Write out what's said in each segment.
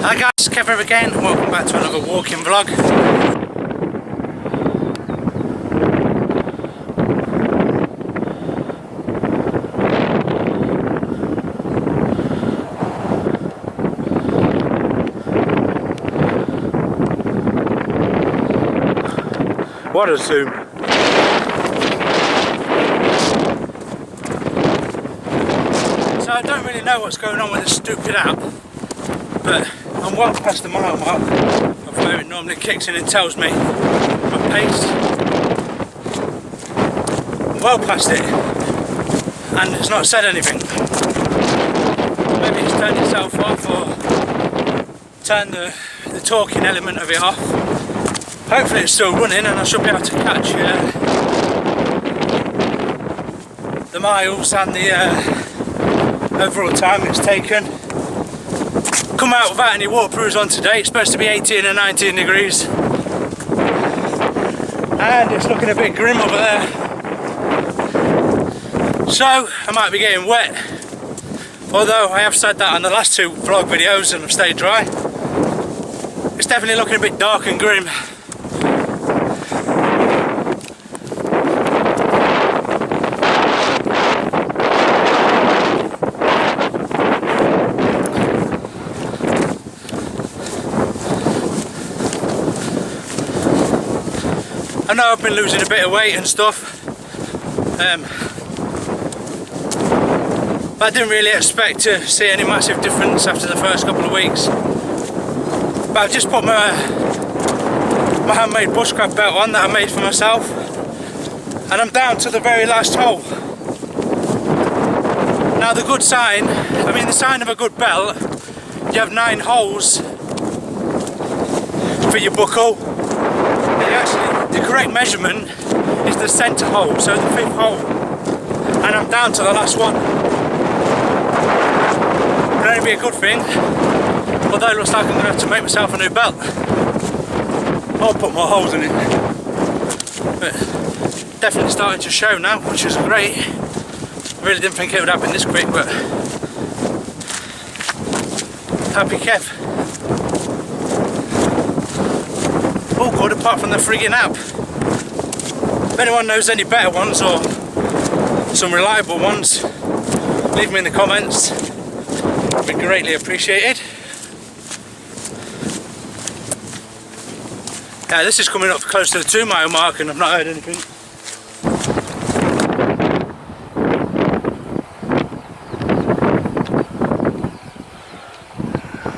Hi guys, Kev here again and welcome back to another walking vlog. What a zoom. So I don't really know what's going on with this stupid app, but I'm well past the mile mark of where it normally kicks in and tells me my pace. I'm well past it and it's not said anything. Maybe it's turned itself off or turned the talking element of it off. Hopefully it's still running and I should be able to catch the miles and the overall time it's taken. Come out without any waterproofs on today. It's supposed to be 18 and 19 degrees and it's looking a bit grim over there, so I might be getting wet, although I have said that on the last two vlog videos and I've stayed dry. It's definitely looking a bit dark and grim. I know I've been losing a bit of weight and stuff, but I didn't really expect to see any massive difference after the first couple of weeks. But I've just put my handmade bushcraft belt on that I made for myself, and I'm down to the very last hole. Now the good sign, I mean the sign of a good belt, you have 9 holes for your buckle. The correct measurement is the centre hole, so the 5th hole, and I'm down to the last one. It'll only be a good thing, although it looks like I'm going to have to make myself a new belt. I'll put more holes in it, but definitely starting to show now, which is great. I really didn't think it would happen this quick, but happy Kev. All good apart from the frigging app. If anyone knows any better ones or some reliable ones, leave me in the comments. It'd be greatly appreciated. Yeah, this is coming up close to the 2 mile mark and I've not heard anything.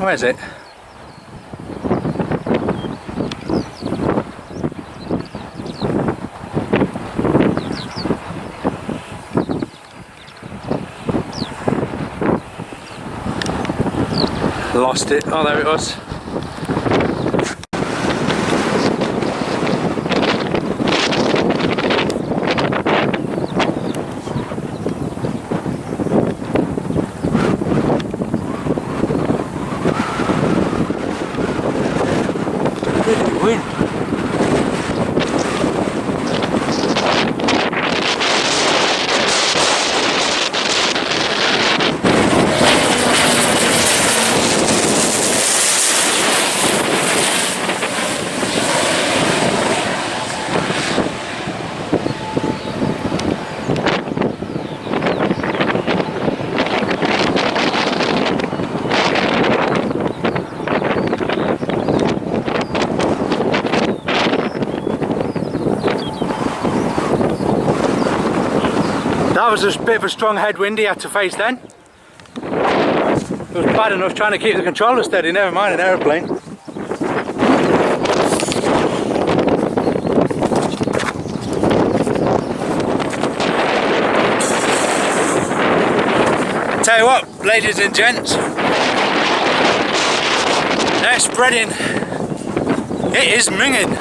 Where is it? Lost it. Oh, there it was. Win. That was a bit of a strong headwind he had to face then. It was bad enough trying to keep the controller steady, never mind an aeroplane. Tell you what, ladies and gents, they're spreading. It is minging.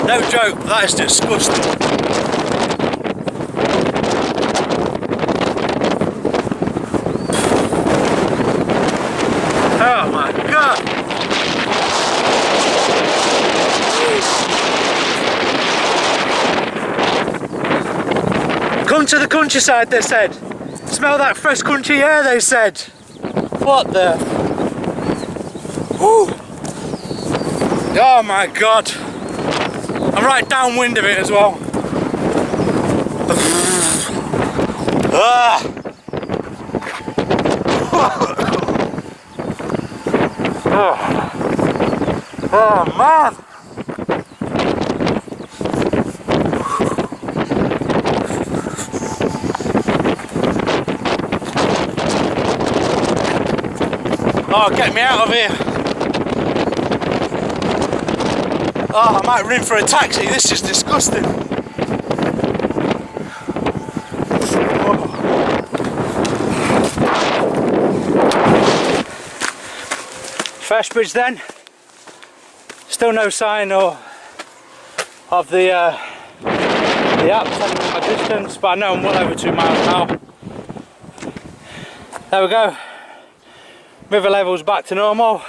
No joke, that is disgusting. Oh my god! Come to the countryside, they said. Smell that fresh country air, they said. What the? Woo. Oh my god. I'm right downwind of it as well. Ah. Oh man. Oh, get me out of here. Oh, I might ring for a taxi. This is disgusting. Oh. First bridge then. Still no sign of the app telling me my distance, but I know I'm well over 2 miles now. There we go. River level's back to normal,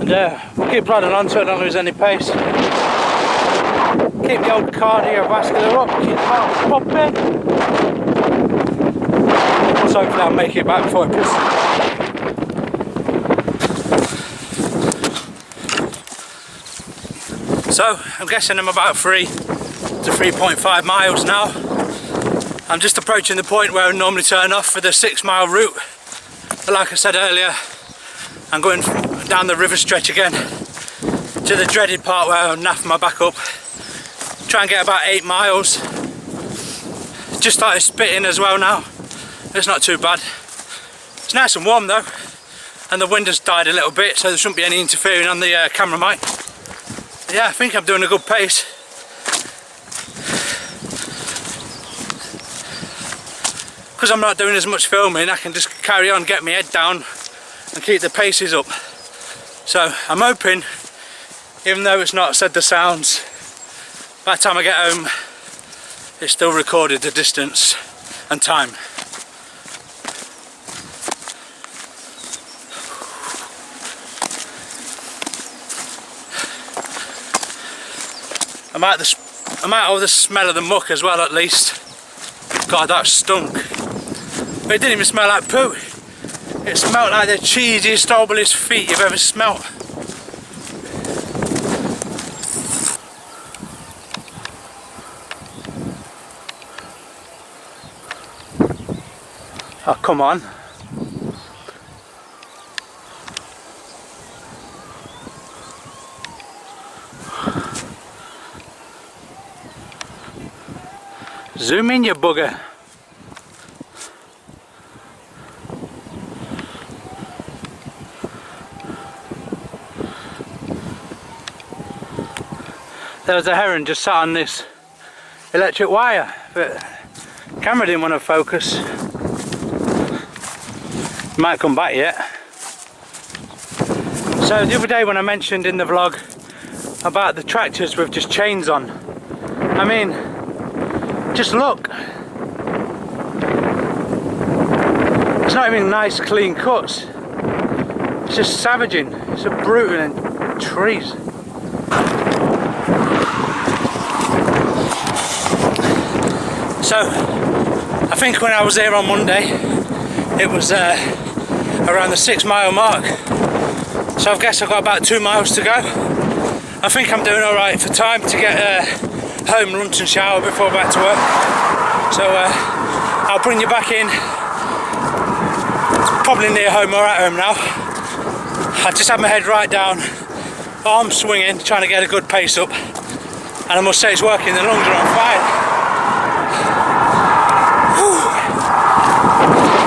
and we'll keep plodding on so I don't lose any pace. Keep the old cardiovascular up, keep the heart pumping. So hopefully I'll make it back before it pisses. So I'm guessing I'm about 3 to 3.5 miles now. I'm just approaching the point where I normally turn off for the 6 mile route. But like I said earlier, I'm going down the river stretch again to the dreaded part where I'll naff my back up. Try and get about 8 miles. Just started spitting as well now. It's not too bad. It's nice and warm though, and the wind has died a little bit, so there shouldn't be any interfering on the camera mic. Yeah, I think I'm doing a good pace. Because I'm not doing as much filming, I can just carry on, get my head down and keep the paces up. So I'm hoping, even though it's not said the sounds, by the time I get home it's still recorded the distance and time. I'm out of the smell of the muck as well, at least. God, that stunk. But it didn't even smell like poo. It smelled like the cheesiest, horriblest feet you've ever smelt. Oh, come on. Zoom in, you bugger. There was a heron just sat on this electric wire, but the camera didn't want to focus. Might come back yet. So the other day when I mentioned in the vlog about the tractors with just chains on, I mean, just look. It's not even nice clean cuts. It's just savaging. It's uprooting and trees. So I think when I was there on Monday it was around the 6 mile mark. So I guess I've got about 2 miles to go. I think I'm doing alright for time to get home, lunch and shower before back to work. So I'll bring you back in, probably near home or at home now. I just had my head right down, arms swinging, trying to get a good pace up, and I must say it's working. The lungs are on fire. Whew.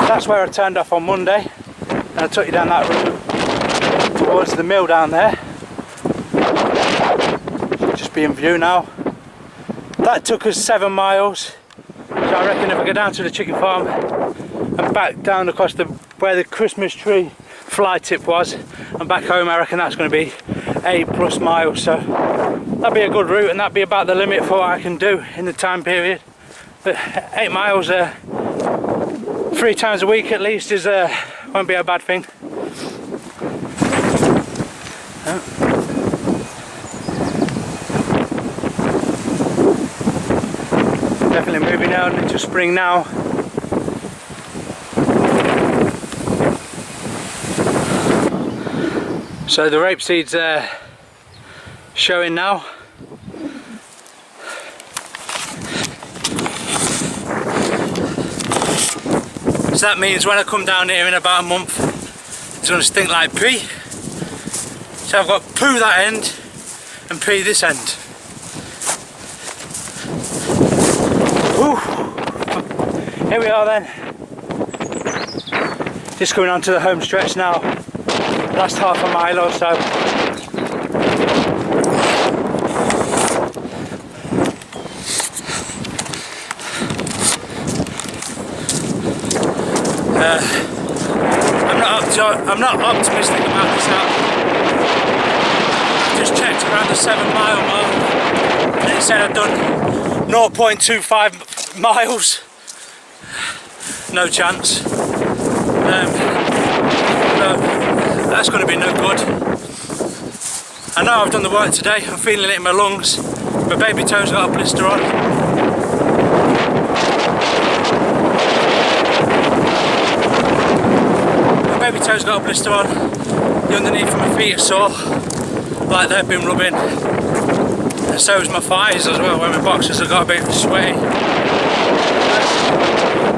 That's where I turned off on Monday, and I took you down that route towards the mill down there. Should just be in view now. That took us 7 miles, so I reckon if I go down to the chicken farm and back down across where the Christmas tree fly tip was and back home, I reckon that's going to be 8+ miles. So that'd be a good route, and that'd be about the limit for what I can do in the time period. But 8 miles 3 times a week at least is won't be a bad thing. Definitely moving out into spring now. So the rapeseed's showing now. So that means when I come down here in about a month, it's going to stink like pee. So I've got poo that end and pee this end. Whew. Here we are then. Just coming on to the home stretch now. Last half a mile or so. I'm not optimistic about this app. I've just checked around the 7 mile mark and it said I've done 0.25 miles. No chance. No, that's going to be no good. I know I've done the work today. I'm feeling it in my lungs. My baby toe's got a blister on. Baby toe's got a blister on. The underneath of my feet are sore, like they've been rubbing. And so is my thighs as well, where my boxers have got a bit sweaty.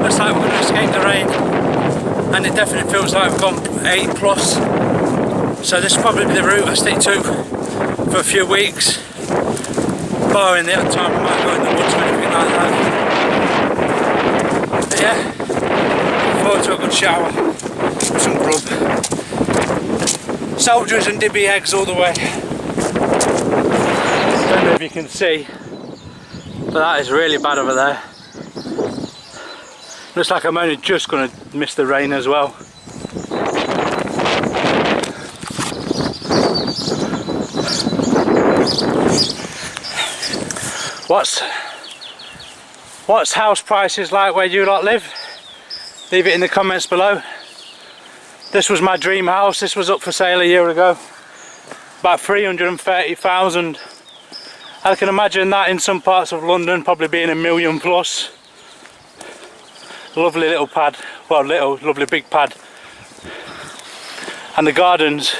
Looks like we're going to escape the rain, and it definitely feels like we've gone 8 plus. So this will probably be the route I stick to for a few weeks, barring the other time I might go in the woods or anything like that. But yeah, look forward to a good shower. Some grub. Soldiers and dibby eggs all the way. Don't know if you can see, but that is really bad over there. Looks like I'm only just going to miss the rain as well. What's house prices like where you lot live? Leave it in the comments below. This was my dream house. This was up for sale a year ago. About 330,000. I can imagine that in some parts of London probably being $1 million plus. Lovely little pad. Well, lovely big pad. And the gardens,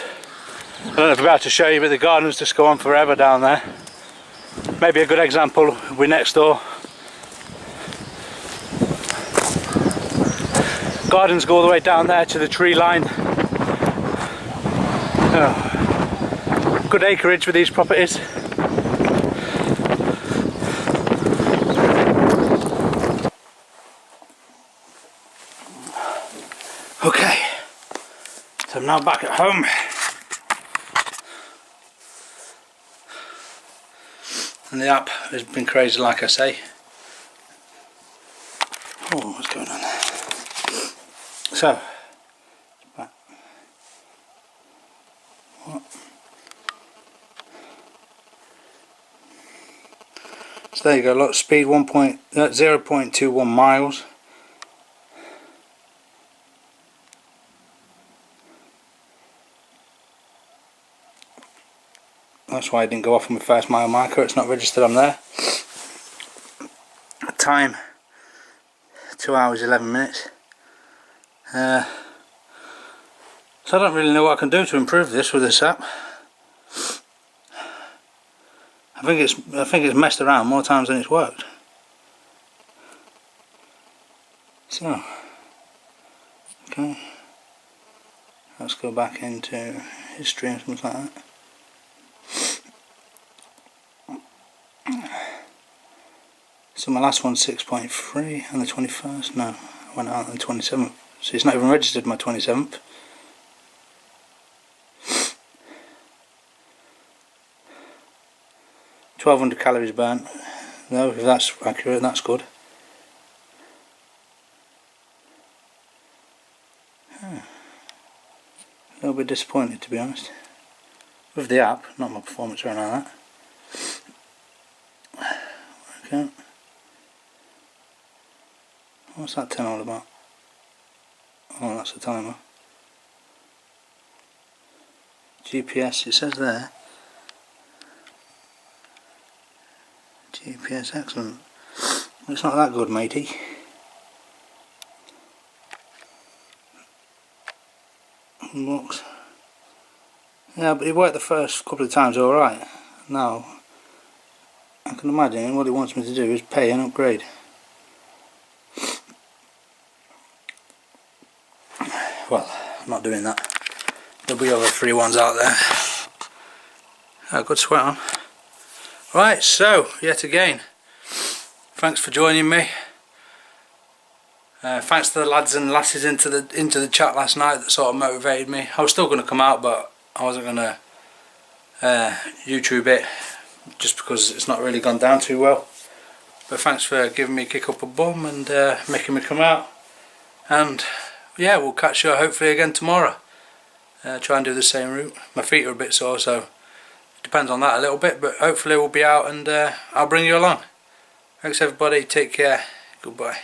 I don't know if I'm about to show you, but the gardens just go on forever down there. Maybe a good example, we're next door. Gardens go all the way down there to the tree line. Oh, good acreage with these properties. Okay, so I'm now back at home. And the app has been crazy, like I say. Oh, what's going on there? So, what? So there you go, look, speed 0.21 miles. That's why I didn't go off on my first mile marker, it's not registered on there. Time, 2 hours 11 minutes. So I don't really know what I can do to improve this with this app. I think it's messed around more times than it's worked. So, okay, let's go back into history and something like that. So my last one's 6.3 and the 21st. No, I went out on the 27th. So it's not even registered my 27th. $1,200 calories burnt. No, if that's accurate, that's good. A little bit disappointed, to be honest, with the app, not my performance or anything like that. Okay. What's that 10 all about? Oh, that's the timer. GPS, it says there. GPS, excellent. It's not that good, matey. Looks. Yeah, but it worked the first couple of times alright. Now, I can imagine what he wants me to do is pay an upgrade. Well, I'm not doing that. There'll be other free ones out there. Oh, good sweat on. Right, so, yet again, thanks for joining me. Thanks to the lads and lasses into the chat last night that sort of motivated me. I was still going to come out, but I wasn't going to YouTube it just because it's not really gone down too well. But thanks for giving me a kick up a bum and making me come out. And yeah, we'll catch you hopefully again tomorrow. Try and do the same route. My feet are a bit sore, so it depends on that a little bit, but hopefully we'll be out and I'll bring you along. Thanks everybody, take care, goodbye.